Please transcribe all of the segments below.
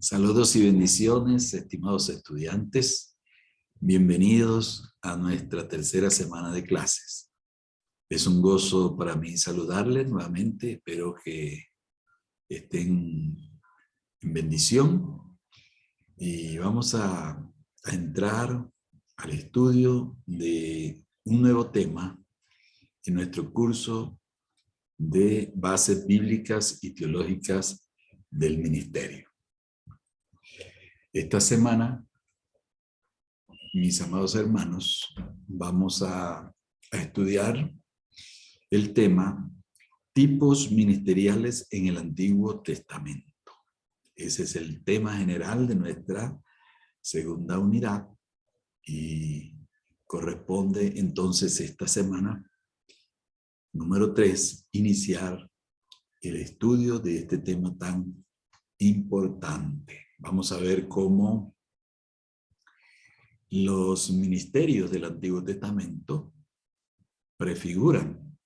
Saludos y bendiciones, estimados estudiantes. Bienvenidos a nuestra tercera semana de clases. Es un gozo para mí saludarles nuevamente. Espero que estén en bendición. Y vamos a entrar al estudio de un nuevo tema en nuestro curso de bases bíblicas y teológicas del ministerio. Esta semana, mis amados hermanos, vamos a estudiar el tema tipos ministeriales en el Antiguo Testamento. Ese es el tema general de nuestra segunda unidad y corresponde entonces esta semana, número 3, iniciar el estudio de este tema tan importante. Vamos a ver cómo los ministerios del Antiguo Testamento prefiguran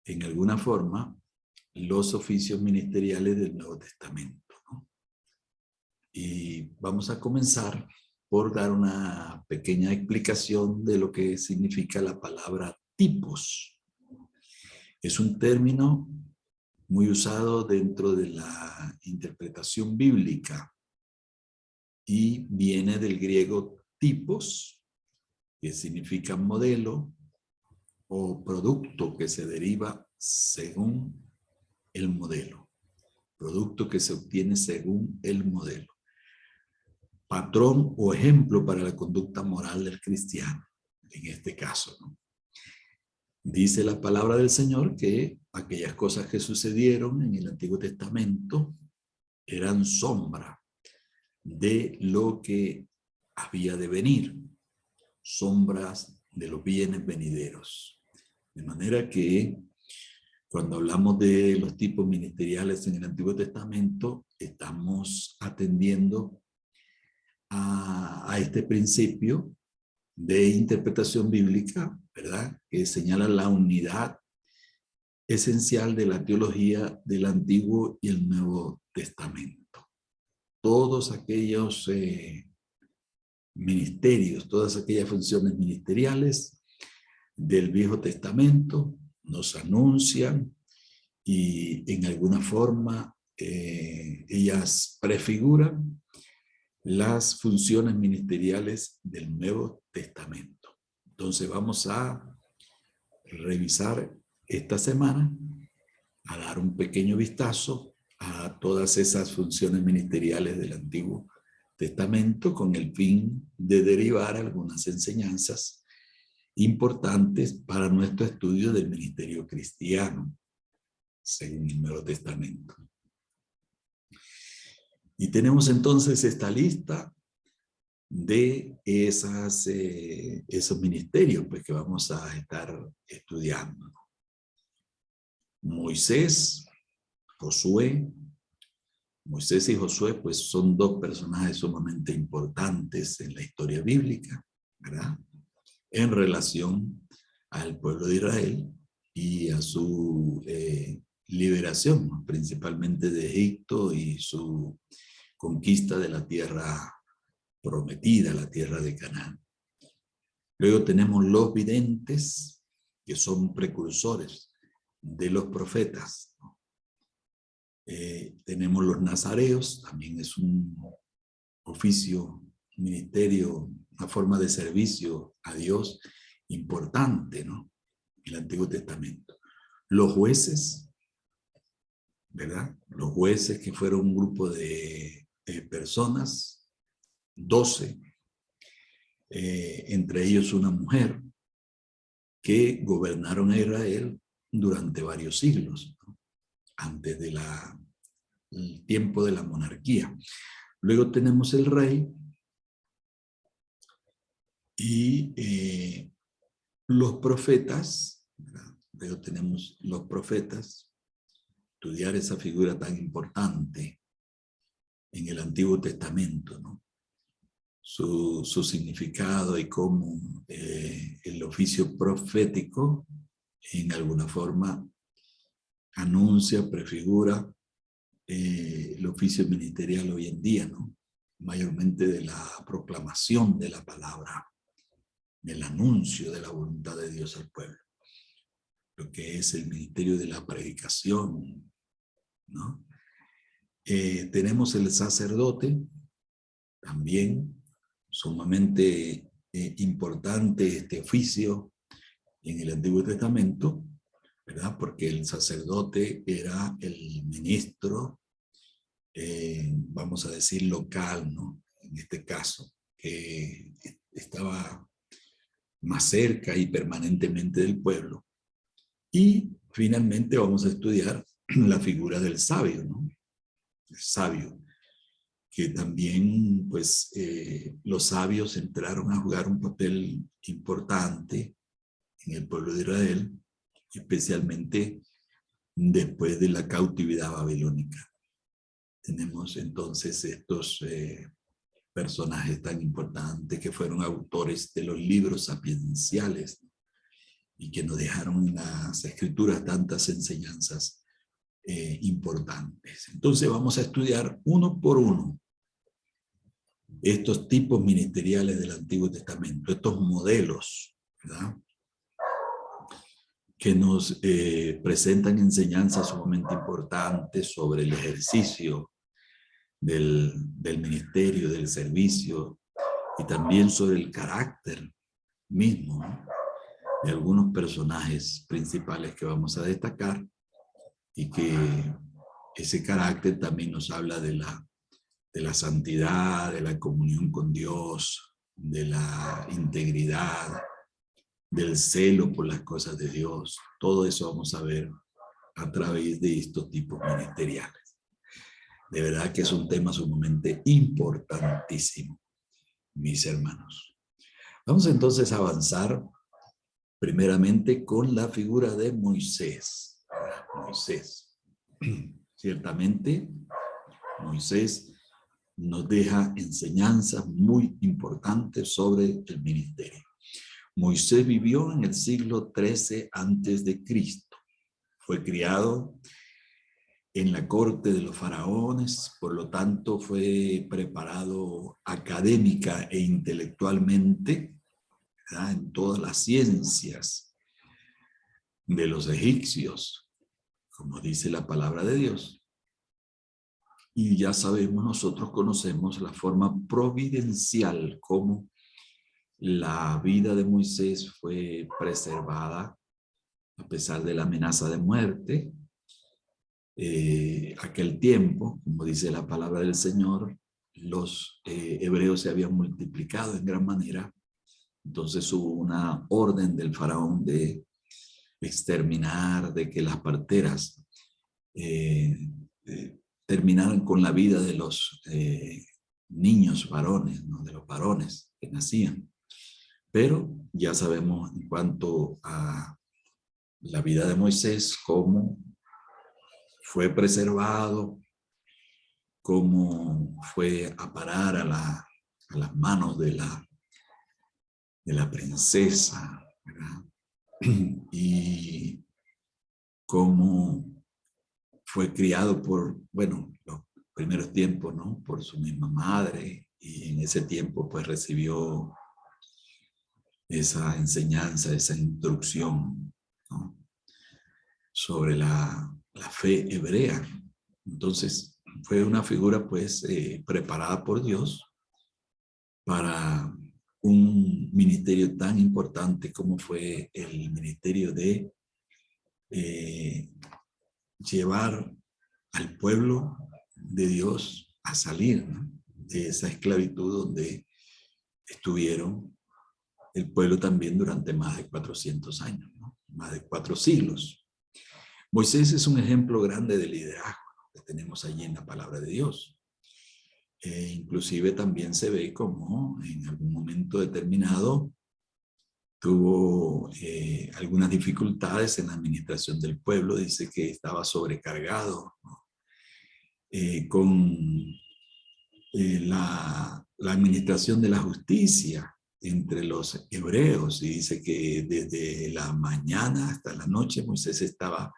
en alguna forma los oficios ministeriales del Nuevo Testamento, ¿no? Y vamos a comenzar por dar una pequeña explicación de lo que significa la palabra tipos. Es un término muy usado dentro de la interpretación bíblica y viene del griego tipos, que significa modelo o producto que se deriva según el modelo. Producto que se obtiene según el modelo. Patrón o ejemplo para la conducta moral del cristiano, en este caso, ¿no? Dice la palabra del Señor que aquellas cosas que sucedieron en el Antiguo Testamento eran sombra de lo que había de venir, sombras de los bienes venideros. De manera que cuando hablamos de los tipos ministeriales en el Antiguo Testamento, estamos atendiendo a este principio de interpretación bíblica, ¿verdad? Que señala la unidad esencial de la teología del Antiguo y el Nuevo Testamento. Todos aquellos ministerios, todas aquellas funciones ministeriales del Viejo Testamento nos anuncian y en alguna forma ellas prefiguran las funciones ministeriales del Nuevo Testamento. Entonces vamos a revisar esta semana, a dar un pequeño vistazo a todas esas funciones ministeriales del Antiguo Testamento con el fin de derivar algunas enseñanzas importantes para nuestro estudio del ministerio cristiano, según el Nuevo Testamento. Y tenemos entonces esta lista de esos ministerios pues, que vamos a estar estudiando. Moisés, Josué. Moisés y Josué pues, son dos personajes sumamente importantes en la historia bíblica, ¿verdad? En relación al pueblo de Israel y a su liberación, principalmente de Egipto y su conquista de la tierra prometida, la tierra de Canaán. Luego tenemos los videntes, que son precursores de los profetas. Tenemos los nazareos, también es un oficio, ministerio, una forma de servicio a Dios importante, ¿no? En el Antiguo Testamento. Los jueces, ¿verdad? Los jueces que fueron un grupo de personas, 12, entre ellos una mujer, que gobernaron a Israel durante varios siglos, ¿no? Antes de el tiempo de la monarquía. Luego tenemos el rey y los profetas, ¿verdad? Luego tenemos los profetas, estudiar esa figura tan importante en el Antiguo Testamento, ¿no? Su significado y cómo el oficio profético en alguna forma anuncia, prefigura el oficio ministerial hoy en día, ¿no? Mayormente de la proclamación de la palabra, del anuncio de la voluntad de Dios al pueblo. Lo que es el ministerio de la predicación, ¿no? Tenemos el sacerdote, también sumamente importante este oficio en el Antiguo Testamento, ¿verdad? Porque el sacerdote era el ministro, vamos a decir local, ¿no? En este caso, que estaba más cerca y permanentemente del pueblo. Y finalmente vamos a estudiar la figura del sabio, ¿no? El sabio, que también, pues, los sabios entraron a jugar un papel importante en el pueblo de Israel, especialmente después de la cautividad babilónica. Tenemos entonces estos personajes tan importantes que fueron autores de los libros sapienciales y que nos dejaron en las escrituras tantas enseñanzas importantes. Entonces vamos a estudiar uno por uno estos tipos ministeriales del Antiguo Testamento, estos modelos, ¿verdad? Que nos presentan enseñanzas sumamente importantes sobre el ejercicio del ministerio, del servicio, y también sobre el carácter mismo, ¿no? De algunos personajes principales que vamos a destacar, y que ese carácter también nos habla de la santidad, de la comunión con Dios, de la integridad, del celo por las cosas de Dios. Todo eso vamos a ver a través de estos tipos ministeriales. De verdad que es un tema sumamente importantísimo, mis hermanos. Vamos entonces a avanzar primeramente con la figura de Moisés. Moisés. Ciertamente, Moisés nos deja enseñanzas muy importantes sobre el ministerio. Moisés vivió en el siglo XIII antes de Cristo. Fue criado en la corte de los faraones, por lo tanto fue preparado académica e intelectualmente, ¿verdad? En todas las ciencias de los egipcios, como dice la palabra de Dios. Y ya sabemos, nosotros conocemos la forma providencial como la vida de Moisés fue preservada a pesar de la amenaza de muerte. Aquel tiempo, como dice la palabra del Señor, los hebreos se habían multiplicado en gran manera. Entonces hubo una orden del faraón de exterminar, de que las parteras terminaran con la vida de los niños varones, ¿no? De los varones que nacían. Pero ya sabemos en cuanto a la vida de Moisés, cómo fue preservado, cómo fue a parar a las manos de la princesa, ¿verdad? Y cómo fue criado por, bueno, los primeros tiempos, ¿no? Por su misma madre, y en ese tiempo pues recibió esa enseñanza, esa instrucción, ¿no? Sobre la fe hebrea. Entonces fue una figura pues preparada por Dios para un ministerio tan importante como fue el ministerio de llevar al pueblo de Dios a salir, ¿no? De esa esclavitud donde estuvieron el pueblo también durante más de 400 años, ¿no? Más de 4 siglos. Moisés es un ejemplo grande de liderazgo que tenemos allí en la palabra de Dios. Inclusive también se ve como en algún momento determinado tuvo algunas dificultades en la administración del pueblo. Dice que estaba sobrecargado, ¿no? Con la administración de la justicia entre los hebreos, y dice que desde la mañana hasta la noche Moisés estaba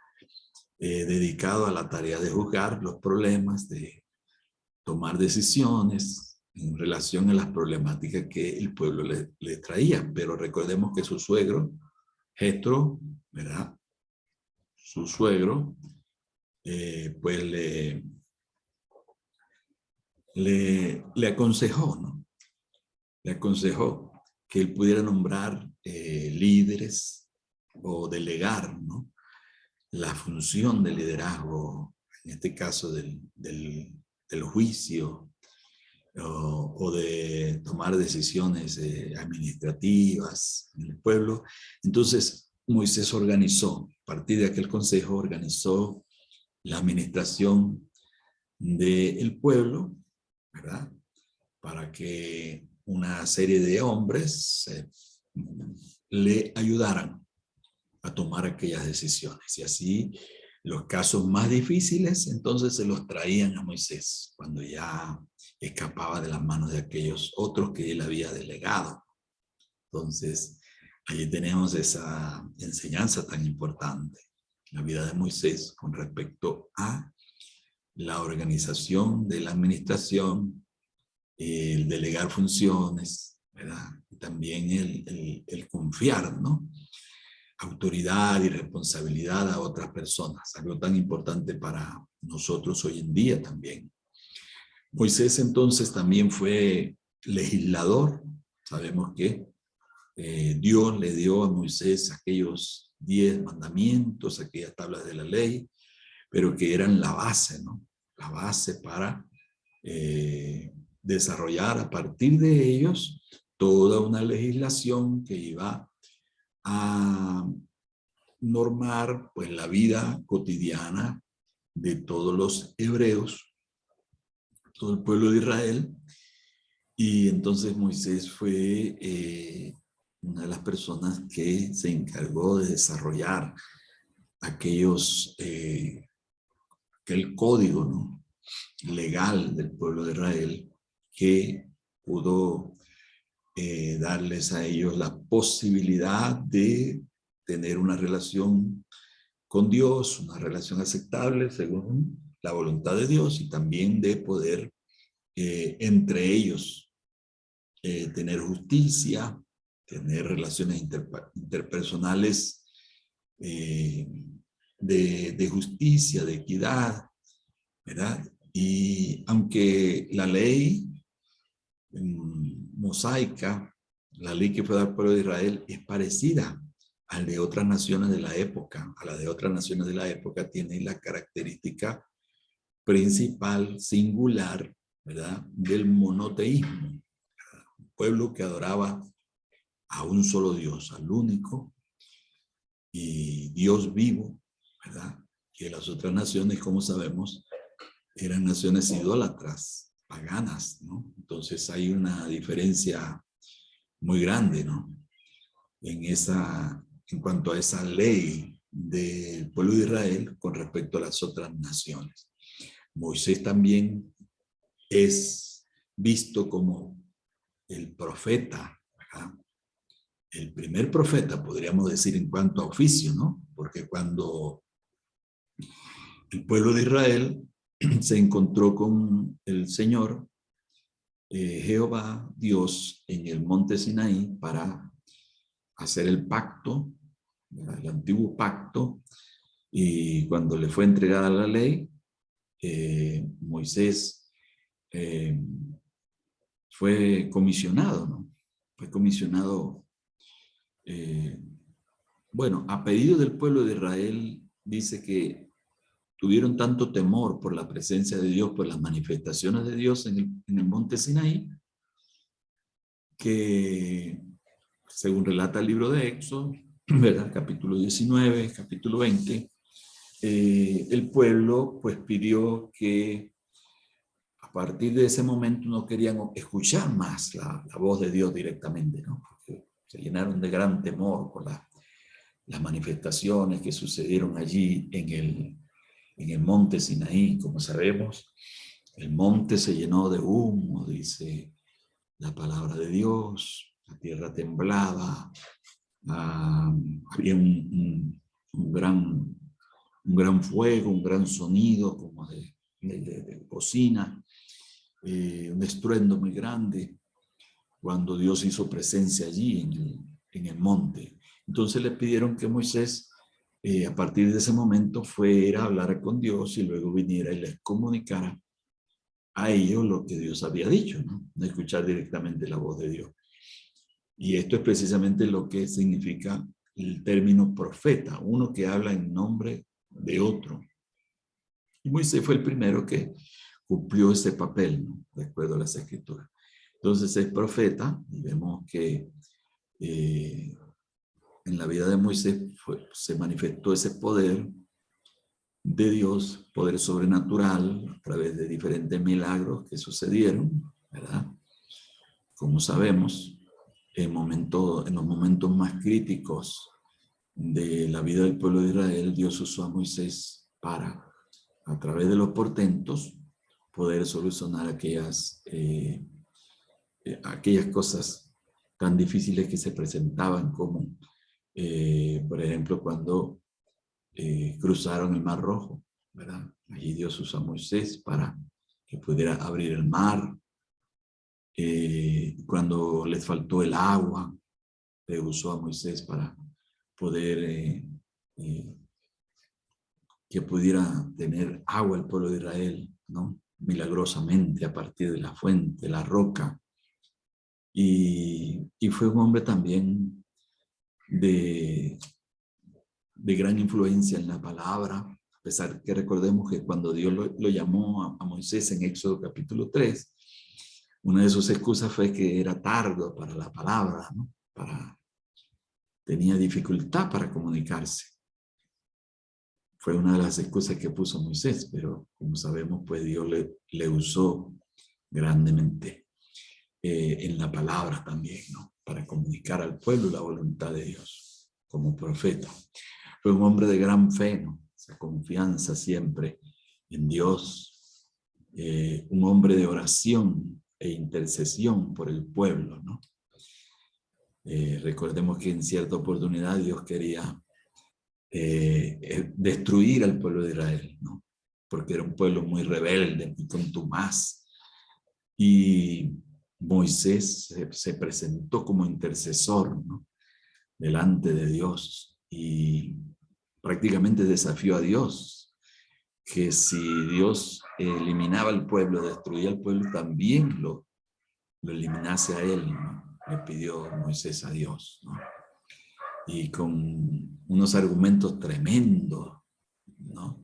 dedicado a la tarea de juzgar los problemas de tomar decisiones en relación a las problemáticas que el pueblo le traía. Pero recordemos que su suegro, Jetro, ¿verdad? Su suegro, pues le aconsejó, ¿no? Le aconsejó que él pudiera nombrar líderes o delegar, ¿no?, la función de liderazgo, en este caso del juicio, o de tomar decisiones administrativas en el pueblo. Entonces Moisés organizó, a partir de aquel consejo, organizó la administración del pueblo, ¿verdad?, para que una serie de hombres le ayudaran a tomar aquellas decisiones. Y así los casos más difíciles entonces se los traían a Moisés cuando ya escapaba de las manos de aquellos otros que él había delegado. Entonces allí tenemos esa enseñanza tan importante en la vida de Moisés con respecto a la organización de la administración, el delegar funciones, ¿verdad? Y también el confiar, ¿no?, autoridad y responsabilidad a otras personas, algo tan importante para nosotros hoy en día también. Moisés entonces también fue legislador. Sabemos que Dios le dio a Moisés aquellos 10 mandamientos, aquellas tablas de la ley, pero que eran la base, ¿no?, la base para desarrollar a partir de ellos toda una legislación que iba a normar pues la vida cotidiana de todos los hebreos, todo el pueblo de Israel. Y entonces Moisés fue una de las personas que se encargó de desarrollar aquellos, aquel código, ¿no?, legal del pueblo de Israel, que pudo darles a ellos la posibilidad de tener una relación con Dios, una relación aceptable según la voluntad de Dios, y también de poder entre ellos tener justicia, tener relaciones interpersonales de justicia, de equidad, ¿verdad? Y aunque la ley mosaica, la ley que fue dada al pueblo de Israel, es parecida a la de otras naciones de la época, tiene la característica principal, singular, ¿verdad?, del monoteísmo. Un pueblo que adoraba a un solo Dios, al único y Dios vivo, ¿verdad? Que las otras naciones, como sabemos, eran naciones idólatras, paganas, ¿no? Entonces hay una diferencia muy grande, ¿no?, en cuanto a esa ley del pueblo de Israel con respecto a las otras naciones. Moisés también es visto como el profeta, ¿verdad?, el primer profeta, podríamos decir, en cuanto a oficio, ¿no? Porque cuando el pueblo de Israel se encontró con el Señor, Jehová, Dios, en el monte Sinaí para hacer el pacto, el antiguo pacto, y cuando le fue entregada la ley, Moisés fue comisionado, ¿no? Fue comisionado, bueno, a pedido del pueblo de Israel. Dice que tuvieron tanto temor por la presencia de Dios, por las manifestaciones de Dios en el monte Sinaí, que según relata el libro de Éxodo, ¿verdad?, capítulo 19, capítulo 20, el pueblo pues pidió que a partir de ese momento no querían escuchar más la voz de Dios directamente, ¿no?, porque se llenaron de gran temor por las manifestaciones que sucedieron allí en el monte Sinaí. Como sabemos, el monte se llenó de humo, dice la palabra de Dios, la tierra temblaba, había un gran fuego, un gran sonido como de bocina, un estruendo muy grande cuando Dios hizo presencia allí en el monte. Entonces le pidieron que Moisés, a partir de ese momento, fuera a hablar con Dios y luego viniera y les comunicara a ellos lo que Dios había dicho, ¿no? De escuchar directamente la voz de Dios. Y esto es precisamente lo que significa el término profeta, uno que habla en nombre de otro. Y Moisés fue el primero que cumplió ese papel, ¿no? De acuerdo a las escrituras. Entonces es profeta, y vemos que en la vida de Moisés se manifestó ese poder de Dios, poder sobrenatural, a través de diferentes milagros que sucedieron, ¿verdad? Como sabemos, en los momentos más críticos de la vida del pueblo de Israel, Dios usó a Moisés para, a través de los portentos, poder solucionar aquellas cosas tan difíciles que se presentaban, como, por ejemplo, cuando cruzaron el Mar Rojo, ¿verdad? Allí Dios usó a Moisés para que pudiera abrir el mar. Cuando les faltó el agua, le usó a Moisés para poder que pudiera tener agua el pueblo de Israel, ¿no? Milagrosamente a partir de la fuente, la roca. Y fue un hombre también de gran influencia en la palabra, a pesar que recordemos que cuando Dios lo llamó a Moisés en Éxodo capítulo 3, una de sus excusas fue que era tardo para la palabra, ¿no? Tenía dificultad para comunicarse. Fue una de las excusas que puso Moisés, pero como sabemos, pues Dios le usó grandemente en la palabra también, ¿no? Para comunicar al pueblo la voluntad de Dios como profeta. Fue un hombre de gran fe, ¿no? Esa confianza siempre en Dios, un hombre de oración e intercesión por el pueblo, ¿no? Recordemos que en cierta oportunidad Dios quería destruir al pueblo de Israel, ¿no? Porque era un pueblo muy rebelde, muy contumaz. Y Moisés se presentó como intercesor, ¿no? Delante de Dios y prácticamente desafió a Dios, que si Dios eliminaba al pueblo, destruía al pueblo, también lo eliminase a él, ¿no? Le pidió Moisés a Dios, ¿no? Y con unos argumentos tremendos, ¿no?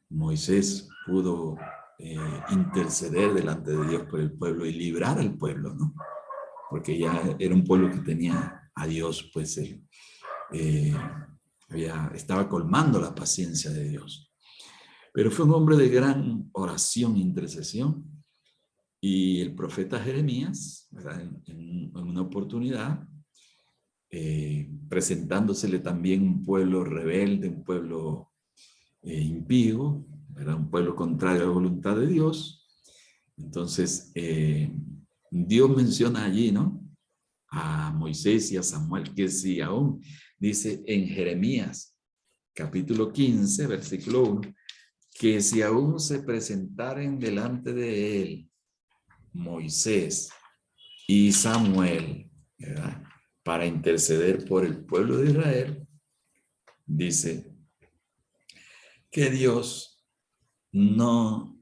Moisés pudo interceder delante de Dios por el pueblo y librar al pueblo, ¿no? Porque ya era un pueblo que tenía a Dios, pues estaba colmando la paciencia de Dios. Pero fue un hombre de gran oración e intercesión. Y el profeta Jeremías, ¿verdad? En una oportunidad, presentándosele también un pueblo rebelde, un pueblo impío, ¿verdad? Un pueblo contrario a la voluntad de Dios. Entonces, Dios menciona allí, ¿no? A Moisés y a Samuel, que si aún dice en Jeremías, capítulo 15, versículo 1, que si aún se presentaren delante de él Moisés y Samuel, ¿verdad? Para interceder por el pueblo de Israel, dice que Dios no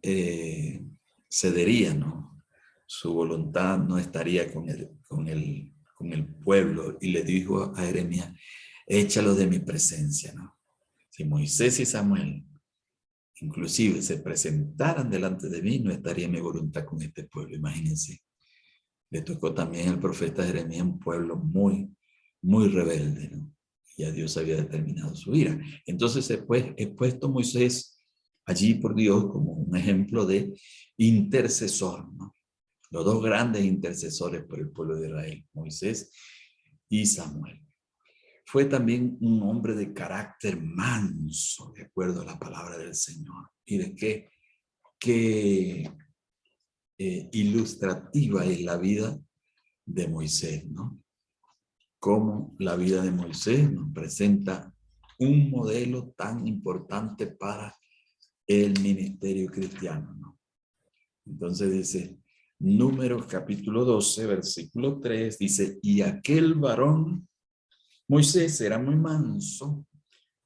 cedería, ¿no? Su voluntad no estaría con el pueblo, y le dijo a Jeremías, échalo de mi presencia, ¿no? Si Moisés y Samuel inclusive se presentaran delante de mí, no estaría mi voluntad con este pueblo. Imagínense. Le tocó también al profeta Jeremías, un pueblo muy, muy rebelde, ¿no? Ya Dios había determinado su ira. Entonces he puesto Moisés allí por Dios como un ejemplo de intercesor, ¿no? Los dos grandes intercesores por el pueblo de Israel, Moisés y Samuel. Fue también un hombre de carácter manso, de acuerdo a la palabra del Señor. Mire qué ilustrativa es la vida de Moisés, ¿no? Cómo la vida de Moisés nos presenta un modelo tan importante para el ministerio cristiano, ¿no? Entonces dice, Números capítulo 12, versículo 3, dice, y aquel varón, Moisés, era muy manso,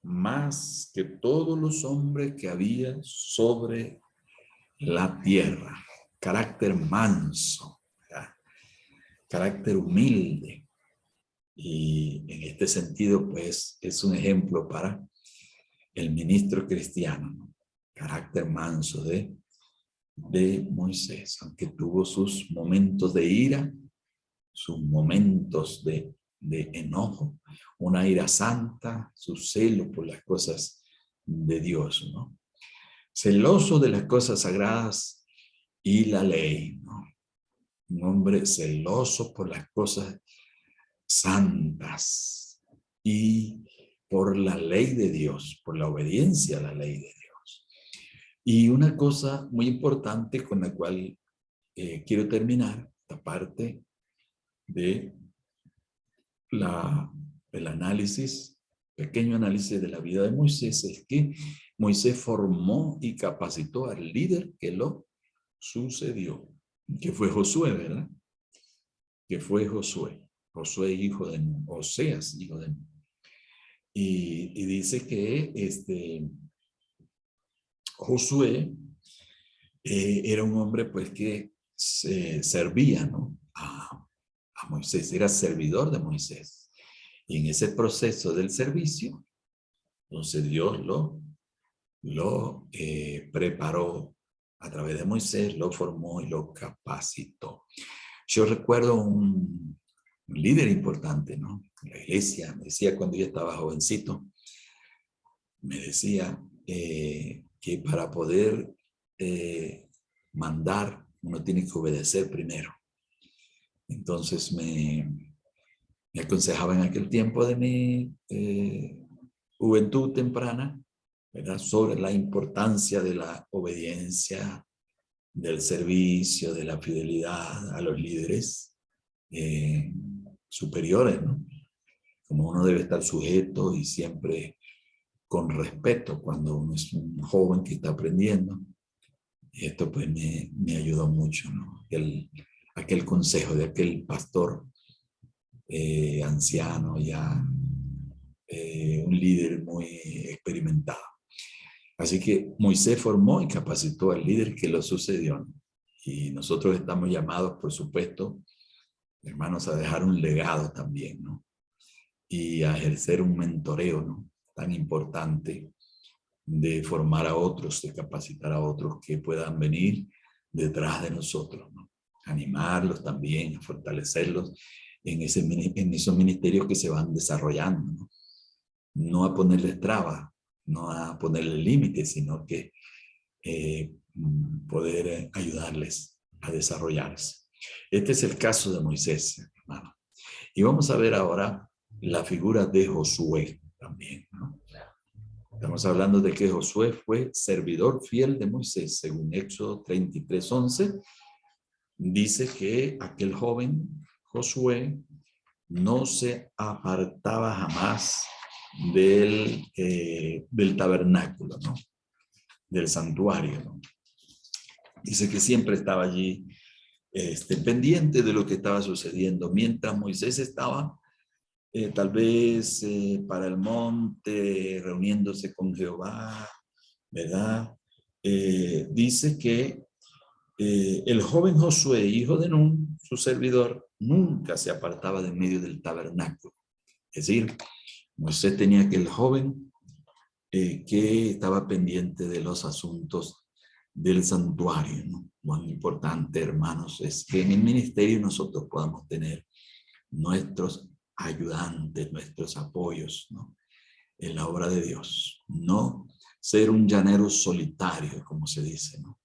más que todos los hombres que había sobre la tierra. Carácter manso, ¿verdad? Carácter humilde. Y en este sentido, pues, es un ejemplo para el ministro cristiano, ¿no? Carácter manso de Moisés, aunque tuvo sus momentos de ira, sus momentos de enojo, una ira santa, su celo por las cosas de Dios, ¿no? Celoso de las cosas sagradas y la ley, ¿no? Un hombre celoso por las cosas santas y por la ley de Dios, por la obediencia a la ley de Dios. Y una cosa muy importante con la cual quiero terminar esta parte de el análisis, pequeño análisis de la vida de Moisés, es que Moisés formó y capacitó al líder que lo sucedió, que fue Josué, ¿verdad? Que fue Josué. Josué, hijo de Oseas, hijo de y dice que Josué era un hombre pues que se servía, ¿no? a Moisés, era servidor de Moisés. Y en ese proceso del servicio, entonces Dios lo preparó a través de Moisés, lo formó y lo capacitó. Yo recuerdo un líder importante, ¿no? En la iglesia, me decía cuando yo estaba jovencito, me decía que para poder mandar, uno tiene que obedecer primero. Entonces me aconsejaba en aquel tiempo de mi juventud temprana, ¿verdad? Sobre la importancia de la obediencia, del servicio, de la fidelidad a los líderes superiores, ¿no? Como uno debe estar sujeto y siempre con respeto cuando uno es un joven que está aprendiendo. Y esto pues me ayudó mucho, ¿no? Aquel consejo de aquel pastor anciano ya, un líder muy experimentado. Así que Moisés formó y capacitó al líder que lo sucedió, ¿no? Y nosotros estamos llamados, por supuesto, hermanos, a dejar un legado también, ¿no? Y a ejercer un mentoreo, ¿no? Tan importante de formar a otros, de capacitar a otros que puedan venir detrás de nosotros, ¿no? Animarlos también, a fortalecerlos en esos ministerios que se van desarrollando, ¿no? No a ponerles trabas, no a ponerle límites, sino que poder ayudarles a desarrollarse. Este es el caso de Moisés, hermano. Y vamos a ver ahora la figura de Josué también, ¿no? Estamos hablando de que Josué fue servidor fiel de Moisés, según Éxodo 33:11. Dice que aquel joven Josué no se apartaba jamás del tabernáculo, ¿no? Del santuario, ¿no? Dice que siempre estaba allí pendiente de lo que estaba sucediendo. Mientras Moisés estaba tal vez para el monte, reuniéndose con Jehová, ¿verdad? Dice que el joven Josué, hijo de Nun, su servidor, nunca se apartaba de medio del tabernáculo. Es decir, Moisés tenía aquel joven que estaba pendiente de los asuntos del santuario, ¿no? Cuán importante, hermanos, es que en el ministerio nosotros podamos tener nuestros ayudantes, nuestros apoyos, ¿no? En la obra de Dios. No ser un llanero solitario, como se dice, ¿no?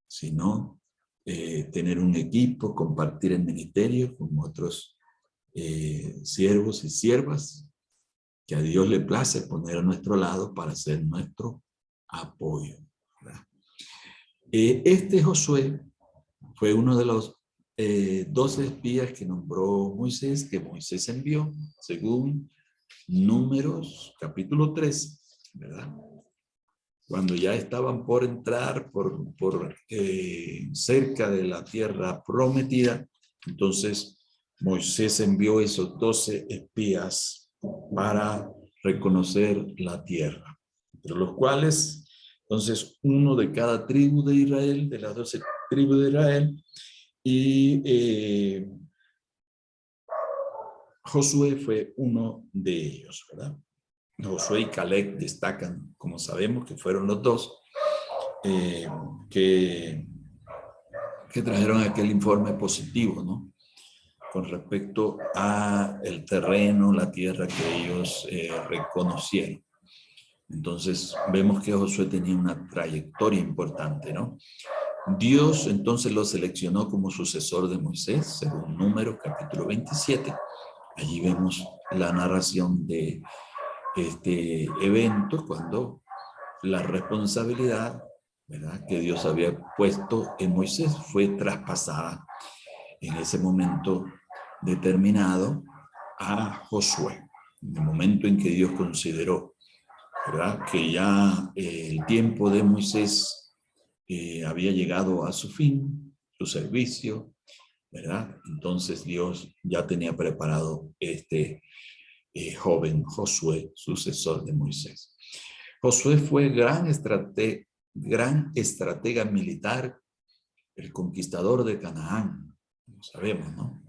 Sino tener un equipo, compartir el ministerio con otros siervos y siervas que a Dios le place poner a nuestro lado para ser nuestro apoyo, ¿verdad? Este Josué fue uno de los 12 espías que nombró Moisés, que Moisés envió, según Números capítulo 13, ¿verdad? cuando ya estaban por entrar cerca de la tierra prometida, entonces Moisés envió esos 12 espías para reconocer la tierra, entre los cuales, entonces, uno de cada tribu de Israel, de las 12 tribus de Israel, y Josué fue uno de ellos, ¿verdad? Josué y Caleb destacan, como sabemos, que fueron los dos que trajeron aquel informe positivo, ¿no? Con respecto a el terreno, la tierra que ellos reconocieron. Entonces, vemos que Josué tenía una trayectoria importante, ¿no? Dios entonces lo seleccionó como sucesor de Moisés, según Números, capítulo 27. Allí vemos la narración de este evento cuando la responsabilidad, ¿verdad?, que Dios había puesto en Moisés fue traspasada en ese momento determinado a Josué. En el momento en que Dios consideró, ¿verdad?, que ya el tiempo de Moisés había llegado a su fin, su servicio, ¿verdad? Entonces Dios ya tenía preparado este joven Josué, sucesor de Moisés. Josué fue gran estratega militar, el conquistador de Canaán, como sabemos, ¿no?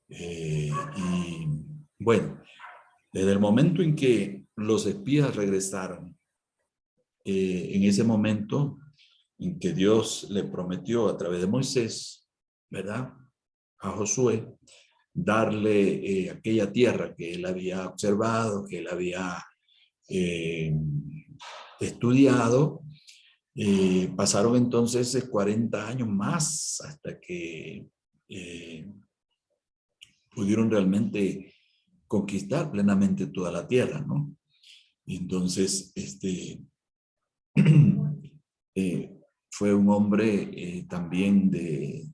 Y bueno, desde el momento en que los espías regresaron, en ese momento en que Dios le prometió a través de Moisés, ¿verdad?, a Josué, darle aquella tierra que él había observado, que él había estudiado. Pasaron entonces 40 años más hasta que pudieron realmente conquistar plenamente toda la tierra, ¿no? Y entonces, fue un hombre también de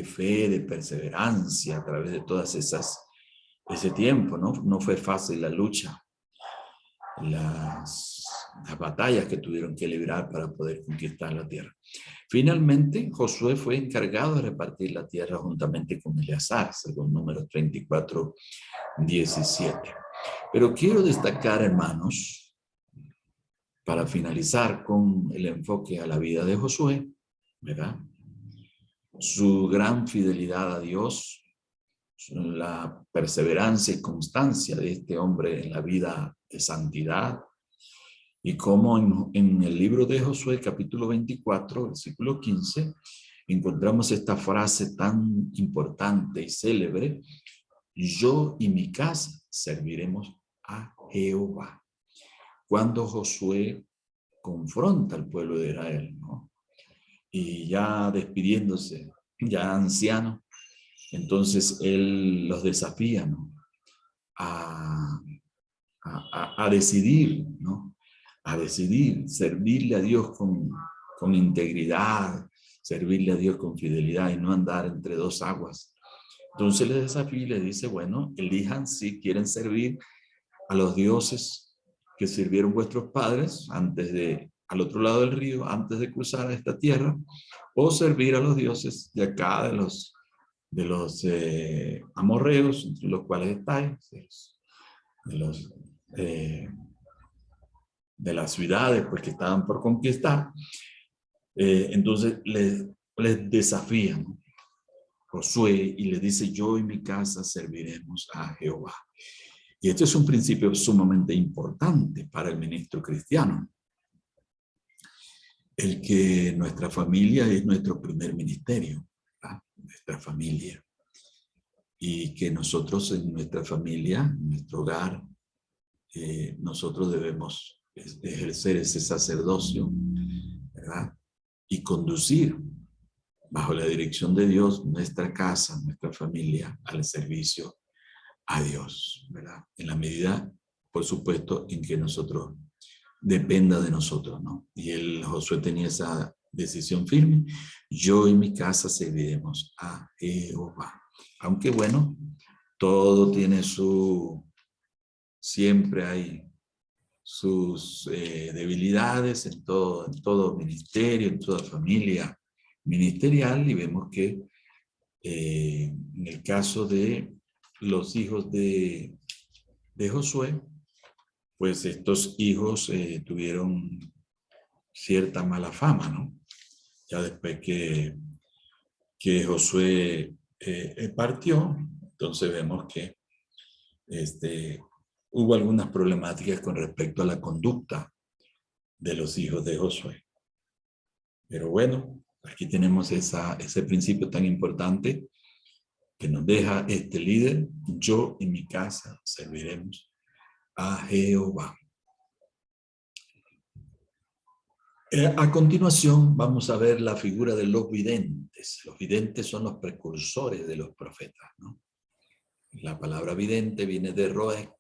fe, de perseverancia a través de todas ese tiempo, ¿no? No fue fácil la lucha, las batallas que tuvieron que librar para poder conquistar la tierra. Finalmente, Josué fue encargado de repartir la tierra juntamente con Eleazar, según Números 34, 17. Pero quiero destacar, hermanos, para finalizar con el enfoque a la vida de Josué, ¿verdad?, su gran fidelidad a Dios, la perseverancia y constancia de este hombre en la vida de santidad, y como en el libro de Josué, capítulo 24, versículo 15, encontramos esta frase tan importante y célebre: yo y mi casa serviremos a Jehová. Cuando Josué confronta al pueblo de Israel, ¿no?, y ya despidiéndose, ya anciano, entonces él los desafía, ¿no?, a decidir, ¿no?, a decidir servirle a Dios con integridad, servirle a Dios con fidelidad y no andar entre dos aguas. Entonces les desafía y les dice, bueno, elijan si quieren servir a los dioses que sirvieron vuestros padres al otro lado del río, antes de cruzar a esta tierra, o servir a los dioses de acá, de los amorreos, entre los cuales estáis, de las ciudades pues, que estaban por conquistar. Entonces les desafían Josué y le dice, yo y mi casa serviremos a Jehová. Y este es un principio sumamente importante para el ministro cristiano, el que nuestra familia es nuestro primer ministerio, ¿verdad?, nuestra familia, y que nosotros en nuestra familia, en nuestro hogar, nosotros debemos ejercer ese sacerdocio, ¿verdad?, y conducir bajo la dirección de Dios nuestra casa, nuestra familia al servicio a Dios, ¿verdad?, en la medida, por supuesto, en que nosotros dependa de nosotros, ¿no? Y Josué tenía esa decisión firme: yo y mi casa serviremos a Jehová. Aunque bueno, todo tiene siempre hay sus debilidades en todo ministerio, en toda familia ministerial, y vemos que en el caso de los hijos de Josué, pues estos hijos tuvieron cierta mala fama, ¿no? Ya después que Josué partió, entonces vemos que hubo algunas problemáticas con respecto a la conducta de los hijos de Josué. Pero bueno, aquí tenemos ese principio tan importante que nos deja este líder: yo y mi casa serviremos a Jehová. A continuación vamos a ver la figura de los videntes. Los videntes son los precursores de los profetas, ¿no? La palabra vidente viene de roe,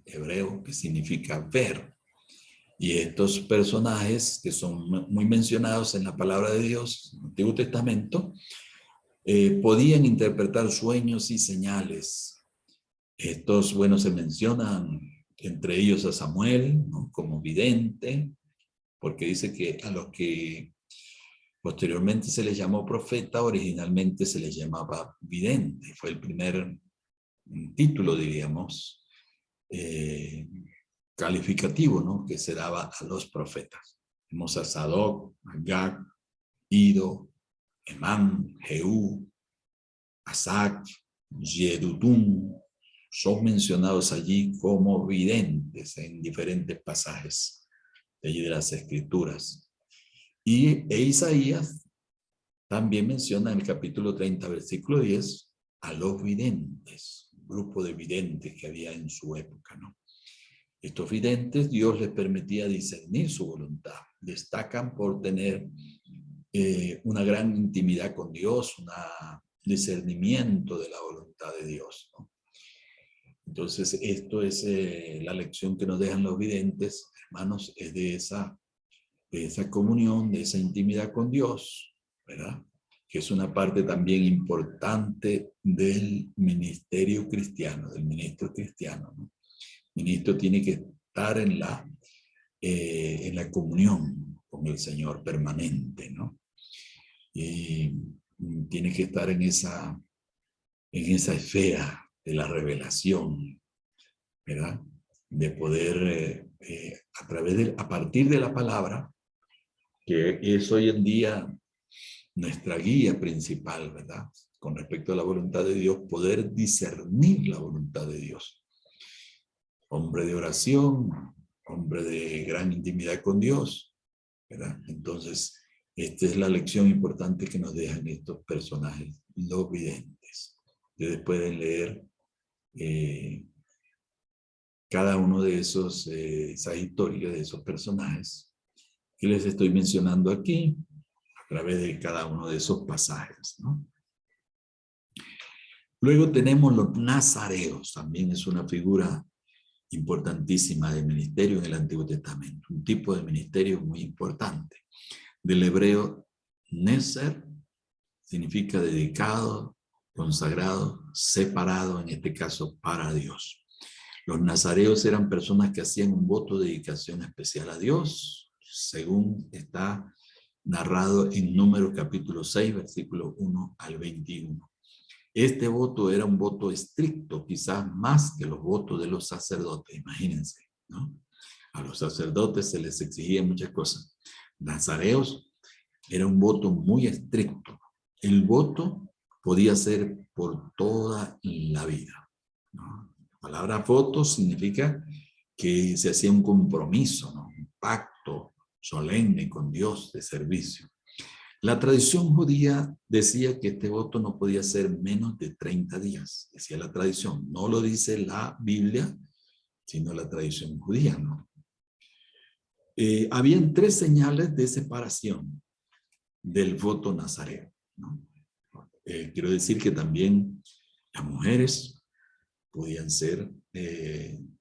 hebreo, que significa ver. Y estos personajes que son muy mencionados en la palabra de Dios, en el Antiguo Testamento, podían interpretar sueños y señales. Estos, bueno, se mencionan entre ellos a Samuel, ¿no?, como vidente, porque dice que a los que posteriormente se les llamó profeta, originalmente se les llamaba vidente. Fue el primer título, diríamos, calificativo, ¿no?, que se daba a los profetas. Tenemos a Sadoc, a Gag, Ido, Emán, Jehú, Asac, Yedutún, son mencionados allí como videntes en diferentes pasajes de allí de las Escrituras. E Isaías también menciona en el capítulo 30, versículo 10, a los videntes, un grupo de videntes que había en su época, ¿no? Estos videntes, Dios les permitía discernir su voluntad. Destacan por tener una gran intimidad con Dios, un discernimiento de la voluntad de Dios, ¿no? Entonces, esto es la lección que nos dejan los videntes, hermanos, es de esa comunión, de esa intimidad con Dios, ¿verdad? Que es una parte también importante del ministerio cristiano, del ministro cristiano, ¿no? El ministro tiene que estar en la comunión con el Señor permanente, ¿no? Y tiene que estar en esa esfera de la revelación, ¿verdad? De poder, a partir de la palabra, que es hoy en día nuestra guía principal, ¿verdad?, con respecto a la voluntad de Dios, poder discernir la voluntad de Dios. Hombre de oración, hombre de gran intimidad con Dios, ¿verdad? Entonces, esta es la lección importante que nos dejan estos personajes, los videntes. Ustedes pueden leer cada uno de esas historias de esos personajes que les estoy mencionando aquí, a través de cada uno de esos pasajes, ¿no? Luego tenemos los nazareos, también es una figura importantísima de ministerio en el Antiguo Testamento, un tipo de ministerio muy importante. Del hebreo, nezer significa dedicado, consagrado, separado, en este caso para Dios. Los nazareos eran personas que hacían un voto de dedicación especial a Dios, según está narrado en Números capítulo 6, versículo 1 al 21. Este voto era un voto estricto, quizás más que los votos de los sacerdotes, imagínense, ¿no? A los sacerdotes se les exigían muchas cosas. Nazareos era un voto muy estricto. El voto podía ser por toda la vida, ¿no? La palabra voto significa que se hacía un compromiso, ¿no?, un pacto solemne con Dios de servicio. La tradición judía decía que este voto no podía ser menos de 30 días, decía la tradición. No lo dice la Biblia, sino la tradición judía, ¿no? Habían 3 señales de separación del voto nazareo, ¿no? Quiero decir que también las mujeres podían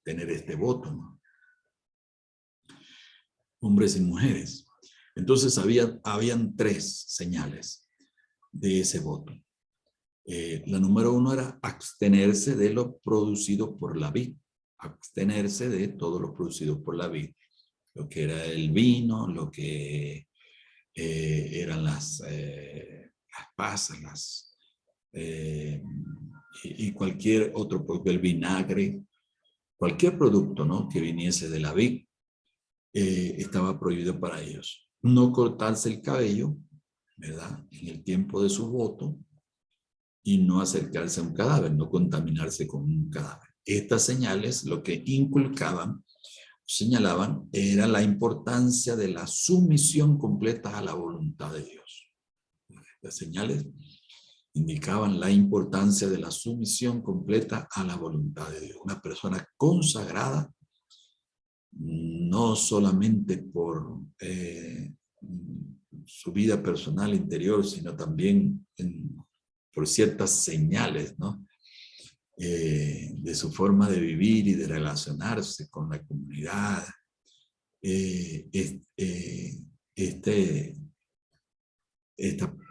tener este voto, ¿no? Hombres y mujeres. Entonces habían 3 señales de ese voto. La número 1 era abstenerse de lo producido por la vid. abstenerse de todo lo producido por la vid, lo que era el vino, lo que eran las pasas, y cualquier otro producto, el vinagre, cualquier producto, ¿no?, que viniese de la vid, estaba prohibido para ellos. No cortarse el cabello, ¿verdad?, en el tiempo de su voto, y no acercarse a un cadáver, no contaminarse con un cadáver. Estas señales lo que inculcaban, señalaban, era la importancia de la sumisión completa a la voluntad de Dios. Las señales indicaban la importancia de la sumisión completa a la voluntad de Dios. Una persona consagrada, no solamente por su vida personal interior, sino también por ciertas señales, ¿no?, de su forma de vivir y de relacionarse con la comunidad.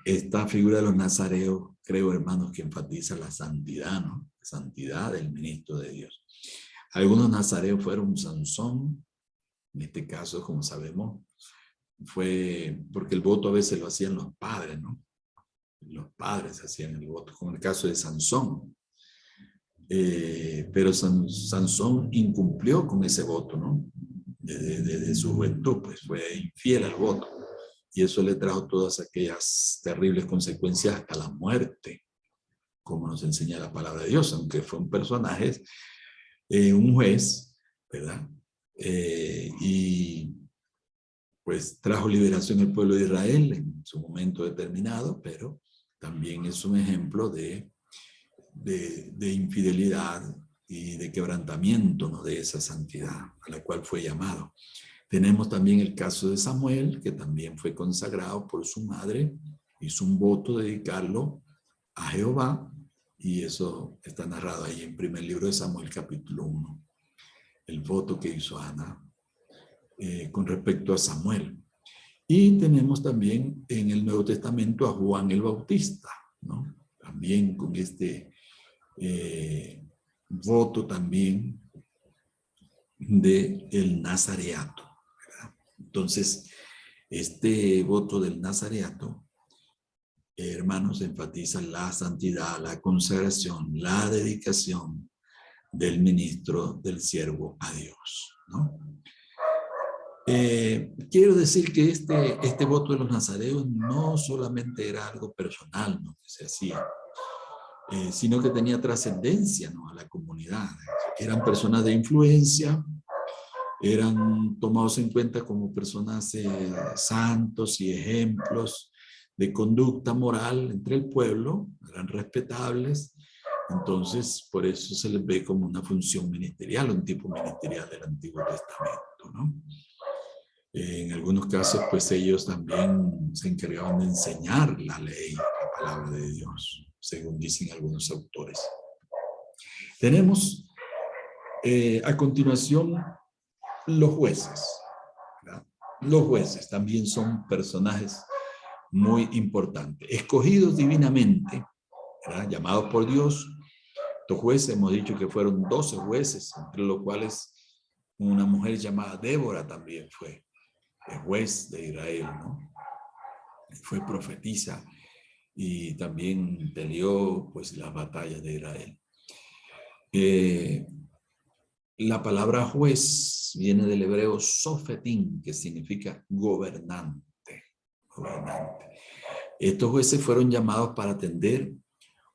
Esta figura de los nazareos, creo, hermanos, que enfatiza la santidad, ¿no?, la santidad del ministro de Dios. Algunos nazareos fueron Sansón, en este caso, como sabemos, fue porque el voto a veces lo hacían los padres, ¿no? Los padres hacían el voto, como el caso de Sansón. Pero Sansón incumplió con ese voto, ¿no? Desde su juventud, pues fue infiel al voto. Y eso le trajo todas aquellas terribles consecuencias hasta la muerte, como nos enseña la palabra de Dios, aunque fue un personaje, un juez, ¿verdad? Y pues trajo liberación al pueblo de Israel en su momento determinado, pero también es un ejemplo de infidelidad y de quebrantamiento, ¿no?, de esa santidad a la cual fue llamado. Tenemos también el caso de Samuel, que también fue consagrado por su madre, hizo un voto de dedicarlo a Jehová, y eso está narrado ahí en primer libro de Samuel, capítulo 1, el voto que hizo Ana con respecto a Samuel. Y tenemos también en el Nuevo Testamento a Juan el Bautista, ¿no?, también con este voto también del nazareato, ¿verdad? Entonces, este voto del nazareato, hermanos, enfatiza la santidad, la consagración, la dedicación del ministro, del siervo a Dios, ¿no? Quiero decir que este voto de los nazareos no solamente era algo personal, ¿no?, que se hacía, sino que tenía trascendencia, ¿no?, a la comunidad. Eran personas de influencia, eran tomados en cuenta como personas santos y ejemplos de conducta moral entre el pueblo, eran respetables. Entonces, por eso se les ve como una función ministerial, un tipo ministerial del Antiguo Testamento, ¿no? En algunos casos, pues ellos también se encargaban de enseñar la ley, la palabra de Dios, según dicen algunos autores. Tenemos a continuación los jueces, ¿verdad? Los jueces también son personajes muy importantes, escogidos divinamente, ¿verdad?, llamados por Dios. Estos jueces, hemos dicho que fueron 12 jueces, entre los cuales una mujer llamada Débora también fue el juez de Israel, ¿no? Fue profetisa y también peleó, pues, las batallas de Israel. La palabra juez viene del hebreo sofetín, que significa gobernante. Gobernante. Estos jueces fueron llamados para atender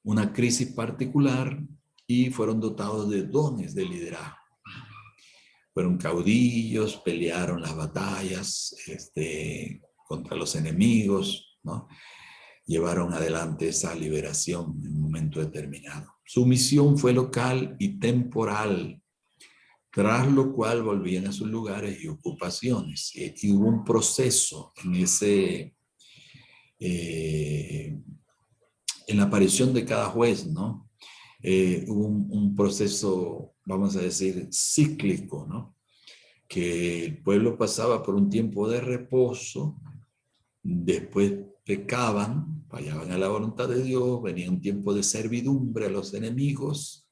una crisis particular y fueron dotados de dones de liderazgo. Fueron caudillos, pelearon las batallas contra los enemigos, ¿no? Llevaron adelante esa liberación en un momento determinado. Su misión fue local y temporal, tras lo cual volvían a sus lugares y ocupaciones. Y hubo un proceso en la aparición de cada juez, ¿no? Hubo un proceso, vamos a decir, cíclico, ¿no? Que el pueblo pasaba por un tiempo de reposo, después pecaban, fallaban a la voluntad de Dios, venía un tiempo de servidumbre a los enemigos,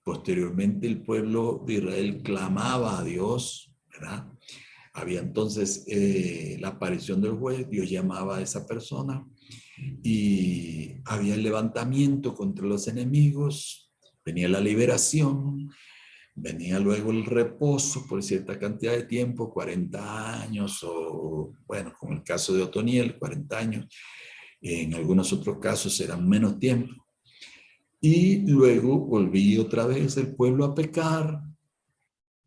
Posteriormente el pueblo de Israel clamaba a Dios, ¿verdad? Había entonces la aparición del juez, Dios llamaba a esa persona y había el levantamiento contra los enemigos, venía la liberación, venía luego el reposo por cierta cantidad de tiempo, 40 años o, bueno, como el caso de Otoniel, 40 años. En algunos otros casos eran menos tiempo. Y luego volví otra vez el pueblo a pecar.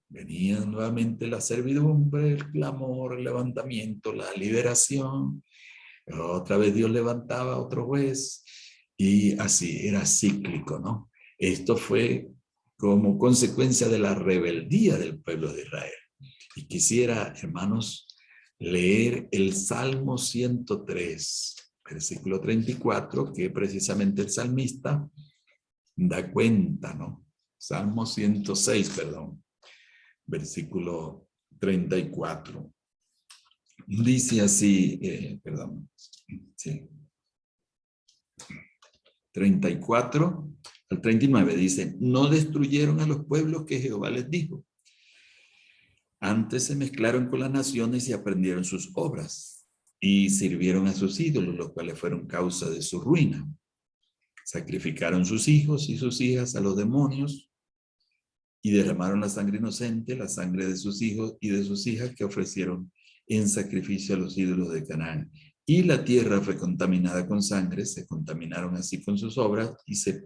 Venía nuevamente la servidumbre, el clamor, el levantamiento, la liberación. Otra vez Dios levantaba a otro juez. Y así era cíclico, ¿no? Esto fue como consecuencia de la rebeldía del pueblo de Israel. Y quisiera, hermanos, leer el Salmo 103, versículo 34, que precisamente el salmista da cuenta, ¿no? Salmo 106, perdón, versículo 34. Dice así, perdón, sí, 34 al 39, dice, no destruyeron a los pueblos que Jehová les dijo. Antes se mezclaron con las naciones y aprendieron sus obras y sirvieron a sus ídolos, los cuales fueron causa de su ruina. Sacrificaron sus hijos y sus hijas a los demonios y derramaron la sangre inocente, la sangre de sus hijos y de sus hijas que ofrecieron en sacrificio a los ídolos de Canaán. Y la tierra fue contaminada con sangre, se contaminaron así con sus obras y se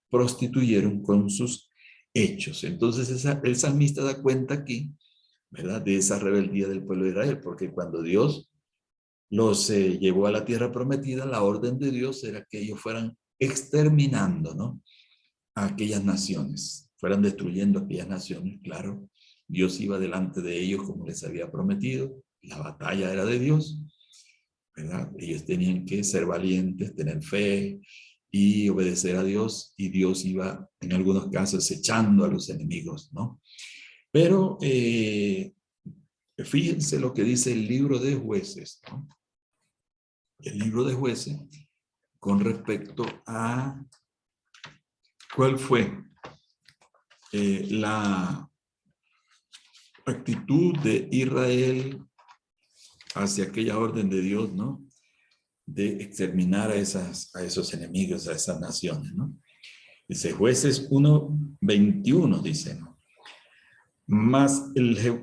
prostituyeron con sus hechos. Entonces el salmista da cuenta aquí, ¿verdad?, de esa rebeldía del pueblo de Israel, porque cuando Dios los llevó a la tierra prometida, la orden de Dios era que ellos fueran exterminando, ¿no?, a aquellas naciones, fueran destruyendo aquellas naciones. Claro, Dios iba delante de ellos como les había prometido, la batalla era de Dios, ¿verdad? Ellos tenían que ser valientes, tener fe y obedecer a Dios, y Dios iba en algunos casos echando a los enemigos, ¿no? Pero fíjense lo que dice el libro de Jueces, ¿no? El libro de Jueces con respecto a cuál fue la actitud de Israel hacia aquella orden de Dios, ¿no?, de exterminar a esos enemigos, a esas naciones, ¿no? Dice Jueces 1:21, dice, ¿no? Mas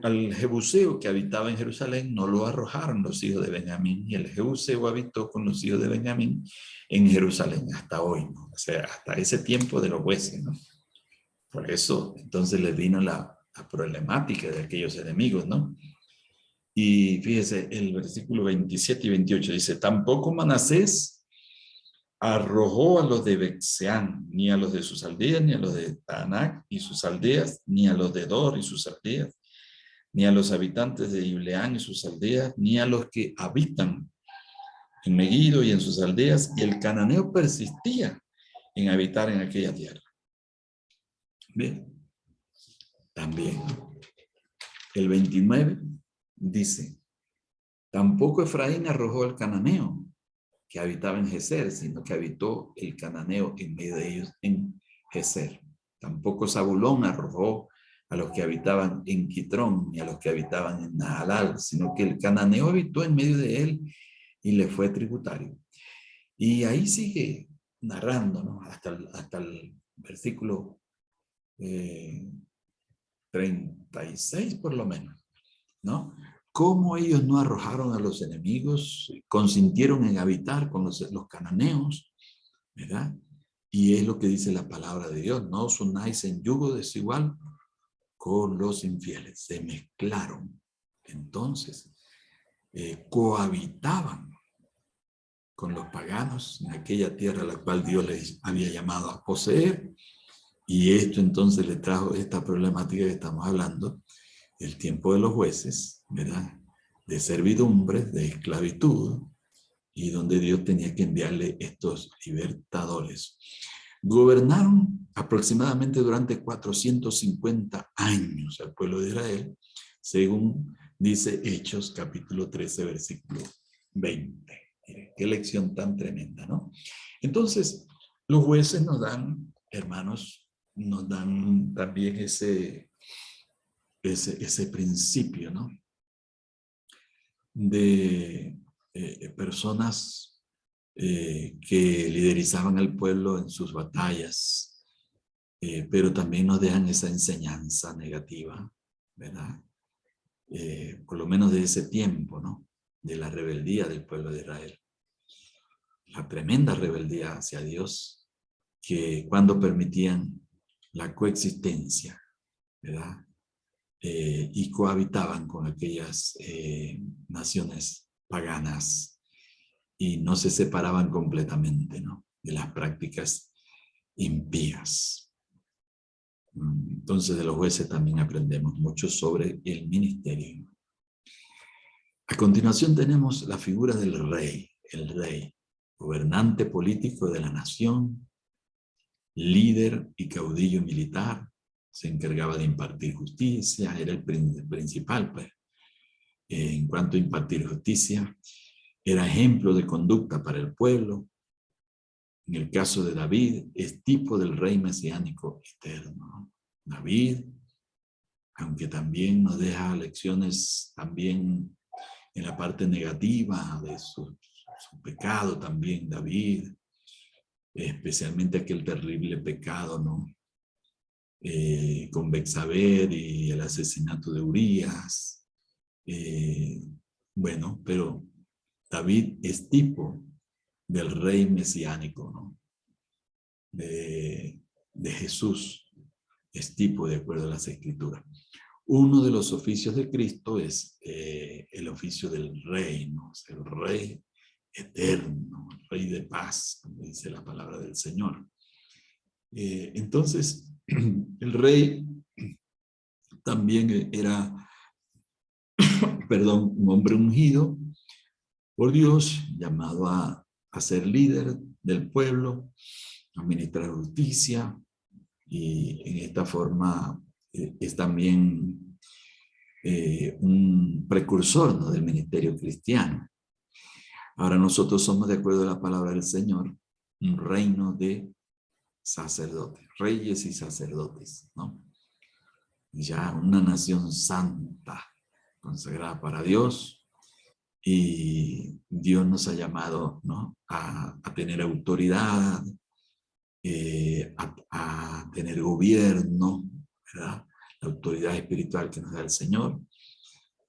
al Jebuseo que habitaba en Jerusalén no lo arrojaron los hijos de Benjamín, y el Jebuseo habitó con los hijos de Benjamín en Jerusalén hasta hoy, ¿no? O sea, hasta ese tiempo de los jueces, ¿no? Por eso entonces les vino la problemática de aquellos enemigos, ¿no? Y fíjese, el versículo 27 y 28 dice, tampoco Manasés arrojó a los de Bexeán, ni a los de sus aldeas, ni a los de Taanac y sus aldeas, ni a los de Dor y sus aldeas, ni a los habitantes de Ibleán y sus aldeas, ni a los que habitan en Megiddo y en sus aldeas, y el cananeo persistía en habitar en aquella tierra. Bien, también el 29 dice, tampoco Efraín arrojó al cananeo que habitaba en Geser, sino que habitó el cananeo en medio de ellos en Geser. Tampoco Zabulón arrojó a los que habitaban en Quitrón, ni a los que habitaban en Nahalal, sino que el cananeo habitó en medio de él y le fue tributario. Y ahí sigue narrando, ¿no?, hasta el versículo 36 por lo menos, ¿no? Cómo ellos no arrojaron a los enemigos, consintieron en habitar con los cananeos, ¿verdad? Y es lo que dice la palabra de Dios, no os unáis en yugo desigual con los infieles. Se mezclaron. Entonces, cohabitaban con los paganos en aquella tierra a la cual Dios les había llamado a poseer. Y esto entonces le trajo esta problemática que estamos hablando, el tiempo de los jueces, ¿verdad?, de servidumbre, de esclavitud, y donde Dios tenía que enviarle estos libertadores. Gobernaron aproximadamente durante 450 años al pueblo de Israel, según dice Hechos capítulo 13, versículo 20. Miren, qué lección tan tremenda, ¿no? Entonces, los jueces nos dan, hermanos, nos dan también ese principio, ¿no? De personas que liderizaban al pueblo en sus batallas, pero también nos dejan esa enseñanza negativa, ¿verdad? Por lo menos de ese tiempo, ¿no? De la rebeldía del pueblo de Israel. La tremenda rebeldía hacia Dios, que cuando permitían la coexistencia, ¿verdad? Y cohabitaban con aquellas naciones paganas y no se separaban completamente, ¿no? De las prácticas impías. Entonces de los jueces también aprendemos mucho sobre el ministerio. A continuación tenemos la figura del rey, el rey, gobernante político de la nación, líder y caudillo militar, se encargaba de impartir justicia, era el principal, pues. En cuanto a impartir justicia, era ejemplo de conducta para el pueblo. En el caso de David, es tipo del rey mesiánico eterno. David, aunque también nos deja lecciones también en la parte negativa de su pecado también, David, especialmente aquel terrible pecado, ¿no? Con Betsabé y el asesinato de Urías. Bueno, pero David es tipo del rey mesiánico, ¿no? De Jesús, es tipo de acuerdo a las escrituras. Uno de los oficios de Cristo es el oficio del rey, ¿no? Es el rey eterno, el rey de paz, como dice la palabra del Señor. Entonces, el rey también era, perdón, un hombre ungido por Dios, llamado a ser líder del pueblo, a administrar justicia, y en esta forma es también un precursor, ¿no?, del ministerio cristiano. Ahora nosotros somos, de acuerdo a la palabra del Señor, un reino de sacerdotes, reyes y sacerdotes, ¿no? Ya una nación santa, consagrada para Dios, y Dios nos ha llamado, ¿no?, a tener autoridad, a tener gobierno, ¿verdad? La autoridad espiritual que nos da el Señor.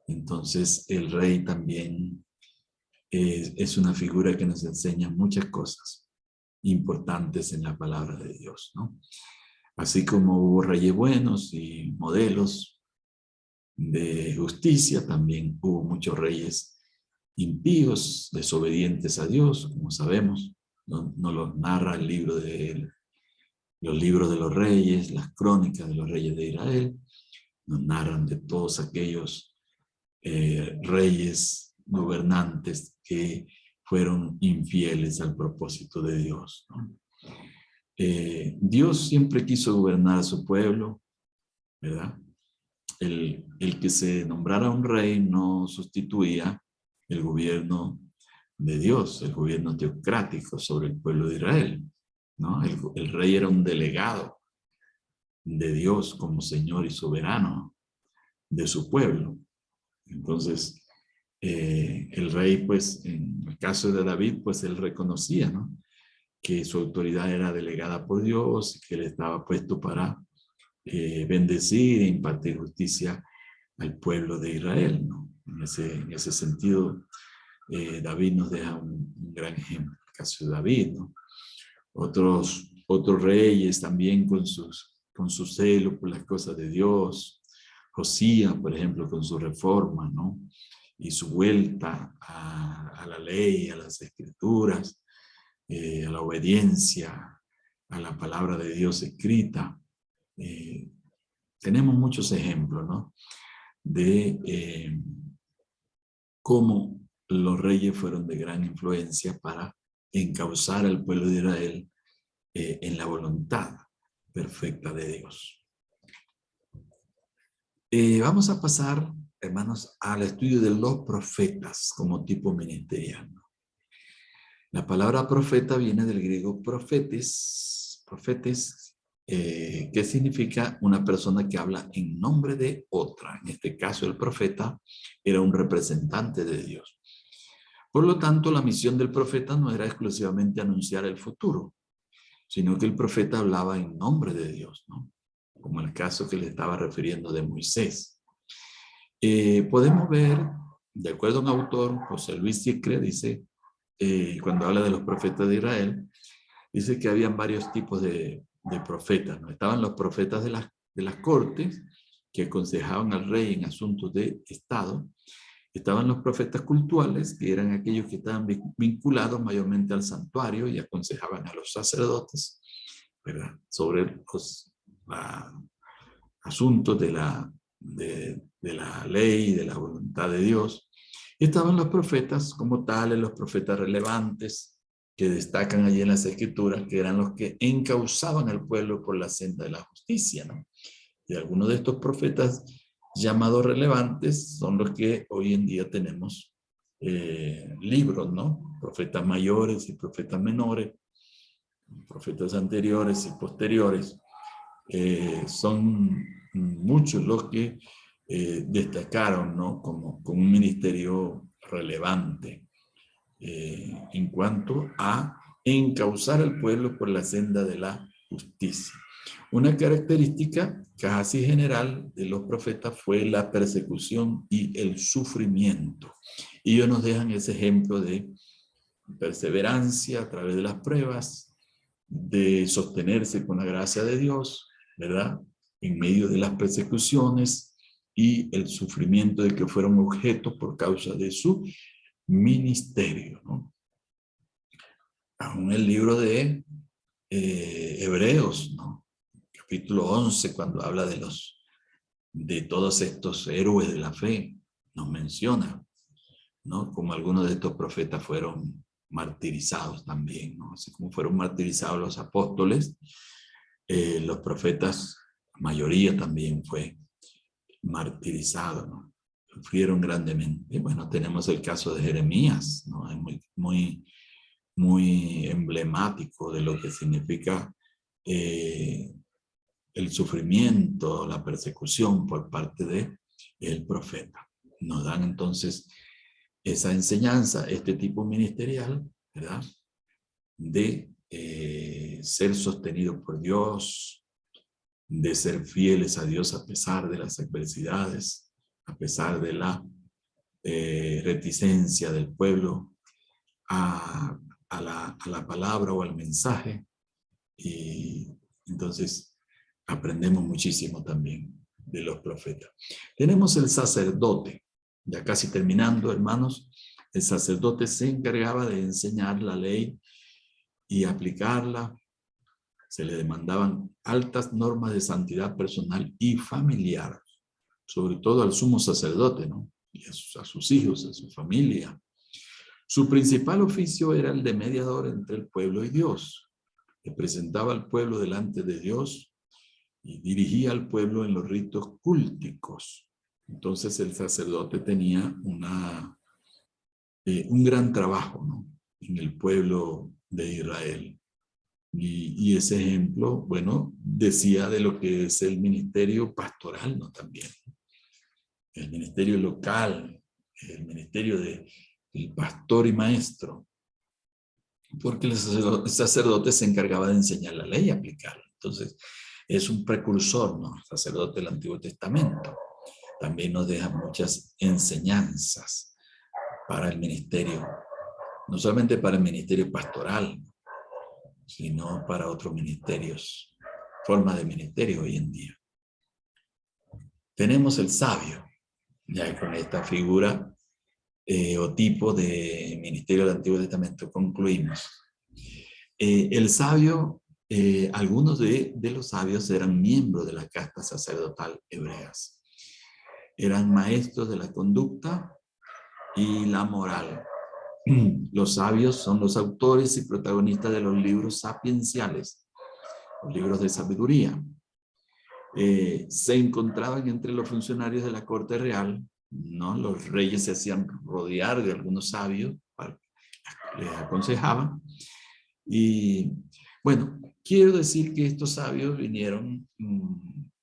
Entonces el rey también es una figura que nos enseña muchas cosas importantes en la palabra de Dios, ¿no? Así como hubo reyes buenos y modelos de justicia, también hubo muchos reyes impíos, desobedientes a Dios, como sabemos. No los narra el libro de los libros de los reyes, las crónicas de los reyes de Israel, nos narran de todos aquellos reyes gobernantes que fueron infieles al propósito de Dios, ¿no? Dios siempre quiso gobernar a su pueblo, ¿verdad? El que se nombrara un rey no sustituía el gobierno de Dios, el gobierno teocrático sobre el pueblo de Israel, ¿no? El rey era un delegado de Dios como Señor y soberano de su pueblo. Entonces, el rey, pues, en el caso de David, pues él reconocía, ¿no?, que su autoridad era delegada por Dios, que él estaba puesto para bendecir e impartir justicia al pueblo de Israel, ¿no? En ese sentido, David nos deja un gran ejemplo, el caso de David, ¿no? Otros reyes también con su celo por las cosas de Dios. Josías, por ejemplo, con su reforma, ¿no?, y su vuelta a la ley, a las escrituras, a la obediencia, a la palabra de Dios escrita. Tenemos muchos ejemplos, ¿no?, de cómo los reyes fueron de gran influencia para encauzar al pueblo de Israel en la voluntad perfecta de Dios. Vamos a pasar, hermanos, al estudio de los profetas como tipo ministerial. La palabra profeta viene del griego profetes, ¿Qué significa una persona que habla en nombre de otra? En este caso, el profeta era un representante de Dios. Por lo tanto, la misión del profeta no era exclusivamente anunciar el futuro, sino que el profeta hablaba en nombre de Dios, ¿no? Como el caso que le estaba refiriendo de Moisés. Podemos ver, de acuerdo a un autor, José Luis Sicre, dice, cuando habla de los profetas de Israel, dice que habían varios tipos de profetas, ¿no? Estaban los profetas de las cortes, que aconsejaban al rey en asuntos de Estado. Estaban los profetas cultuales, que eran aquellos que estaban vinculados mayormente al santuario y aconsejaban a los sacerdotes, ¿verdad?, sobre los asuntos de la ley y de la voluntad de Dios. Estaban los profetas como tales, los profetas relevantes, que destacan allí en las escrituras, que eran los que encauzaban al pueblo por la senda de la justicia, ¿no? Y algunos de estos profetas llamados relevantes son los que hoy en día tenemos libros, ¿no? Profetas mayores y profetas menores, profetas anteriores y posteriores. Son muchos los que destacaron, ¿no?, como un ministerio relevante en cuanto a encauzar al pueblo por la senda de la justicia. Una característica casi general de los profetas fue la persecución y el sufrimiento. Y ellos nos dejan ese ejemplo de perseverancia a través de las pruebas, de sostenerse con la gracia de Dios, ¿verdad?, en medio de las persecuciones y el sufrimiento de que fueron objeto por causa de su ministerio, ¿no? Aún el libro de Hebreos, ¿no?, capítulo 11, cuando habla de todos estos héroes de la fe, nos menciona, ¿no?, como algunos de estos profetas fueron martirizados también, ¿no? Así como fueron martirizados los apóstoles, los profetas, la mayoría también fue martirizado, ¿no? Sufrieron grandemente. Y bueno, tenemos el caso de Jeremías, ¿no? Es muy emblemático de lo que significa el sufrimiento, la persecución por parte del profeta. Nos dan entonces esa enseñanza, este tipo ministerial, ¿verdad?, de ser sostenido por Dios, de ser fieles a Dios a pesar de las adversidades, a pesar de la reticencia del pueblo a la palabra o al mensaje. Y entonces aprendemos muchísimo también de los profetas. Tenemos el sacerdote, ya casi terminando, hermanos. El sacerdote se encargaba de enseñar la ley y aplicarla. Se le demandaban altas normas de santidad personal y familiar, sobre todo al sumo sacerdote, ¿no?, y a sus hijos, a su familia. Su principal oficio era el de mediador entre el pueblo y Dios. Representaba al pueblo delante de Dios y dirigía al pueblo en los ritos cúlticos. Entonces el sacerdote tenía un gran trabajo, ¿no?, en el pueblo de Israel. Y ese ejemplo, bueno, decía de lo que es el ministerio pastoral, ¿no?, también. El ministerio local, el ministerio del pastor y maestro. Porque el sacerdote se encargaba de enseñar la ley y aplicarla. Entonces, es un precursor, ¿no?, el sacerdote del Antiguo Testamento. También nos deja muchas enseñanzas para el ministerio, no solamente para el ministerio pastoral, sino para otros ministerios, formas de ministerio hoy en día. Tenemos el sabio, ya con esta figura o tipo de ministerio del Antiguo Testamento concluimos. El sabio, algunos de los sabios eran miembros de la casta sacerdotal hebreas. Eran maestros de la conducta y la moral. Los sabios son los autores y protagonistas de los libros sapienciales, los libros de sabiduría. Se encontraban entre los funcionarios de la corte real, ¿no? Los reyes se hacían rodear de algunos sabios, les aconsejaban, y Bueno, quiero decir que estos sabios vinieron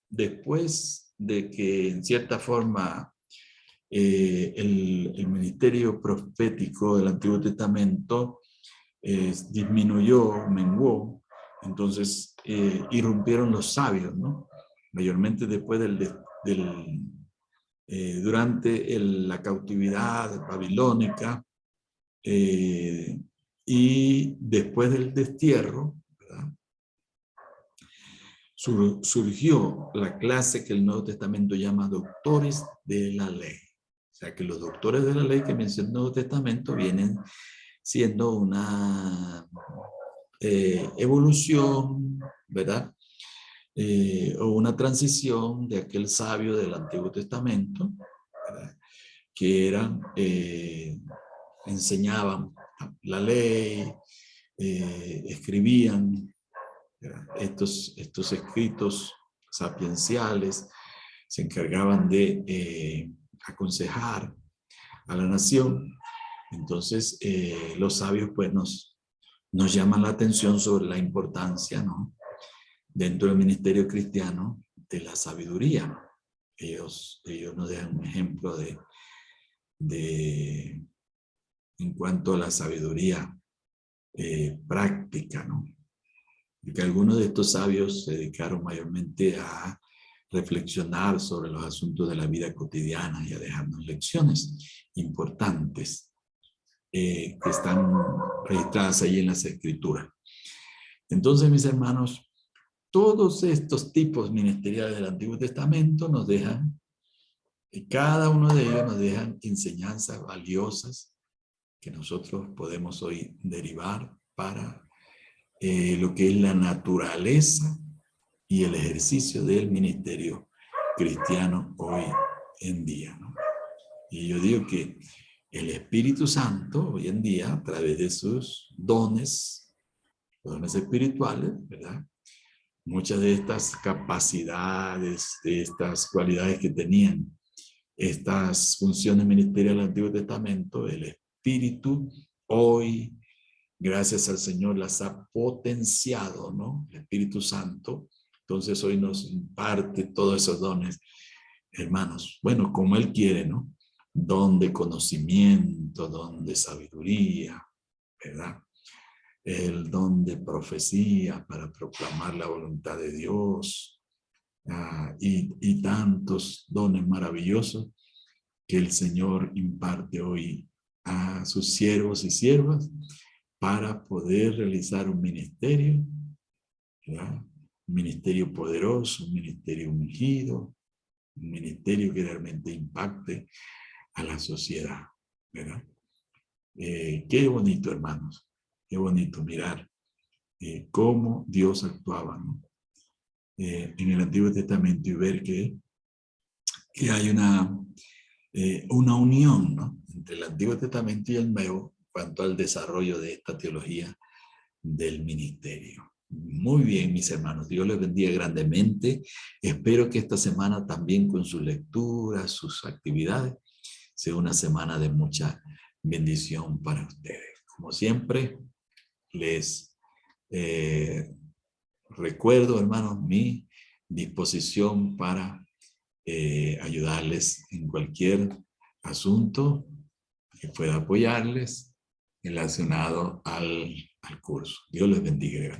después de que en cierta forma el ministerio profético del Antiguo Testamento disminuyó, menguó. Entonces irrumpieron los sabios, ¿no? Mayormente después durante la cautividad babilónica y después del destierro, ¿verdad? Surgió la clase que el Nuevo Testamento llama doctores de la ley. O sea que los doctores de la ley que menciona el Nuevo Testamento vienen siendo una evolución, ¿verdad? O una transición de aquel sabio del Antiguo Testamento, ¿verdad? Que eran, enseñaban la ley, escribían, ¿verdad? Estos escritos sapienciales se encargaban de aconsejar a la nación. Entonces, los sabios pues nos llaman la atención sobre la importancia, ¿no? Dentro del ministerio cristiano de la sabiduría. Ellos nos dejan un ejemplo en cuanto a la sabiduría práctica, ¿no? Porque algunos de estos sabios se dedicaron mayormente a reflexionar sobre los asuntos de la vida cotidiana y a dejarnos lecciones importantes que están registradas ahí en las Escrituras. Entonces, mis hermanos, todos estos tipos ministeriales del Antiguo Testamento nos dejan, y cada uno de ellos nos dejan enseñanzas valiosas que nosotros podemos hoy derivar para lo que es la naturaleza y el ejercicio del ministerio cristiano hoy en día, ¿no? Y yo digo que el Espíritu Santo hoy en día, a través de sus dones espirituales, ¿verdad? Muchas de estas capacidades, de estas cualidades que tenían estas funciones ministeriales del Antiguo Testamento, el Espíritu hoy, gracias al Señor, las ha potenciado, ¿no? El Espíritu Santo. Entonces hoy nos imparte todos esos dones, hermanos. Bueno, como Él quiere, ¿no? Don de conocimiento, don de sabiduría, ¿verdad? El don de profecía para proclamar la voluntad de Dios, y tantos dones maravillosos que el Señor imparte hoy a sus siervos y siervas para poder realizar un ministerio, ¿verdad? Un ministerio poderoso, un ministerio ungido, un ministerio que realmente impacte a la sociedad, ¿verdad? Qué bonito, hermanos, qué bonito mirar cómo Dios actuaba, ¿no? En el Antiguo Testamento y ver que hay una unión, ¿no? Entre el Antiguo Testamento y el Nuevo en cuanto al desarrollo de esta teología del ministerio. Muy bien, mis hermanos, Dios les bendiga grandemente. Espero que esta semana también con sus lecturas, sus actividades, sea una semana de mucha bendición para ustedes. Como siempre, les recuerdo, hermanos, mi disposición para ayudarles en cualquier asunto que pueda apoyarles relacionado al curso. Dios les bendiga.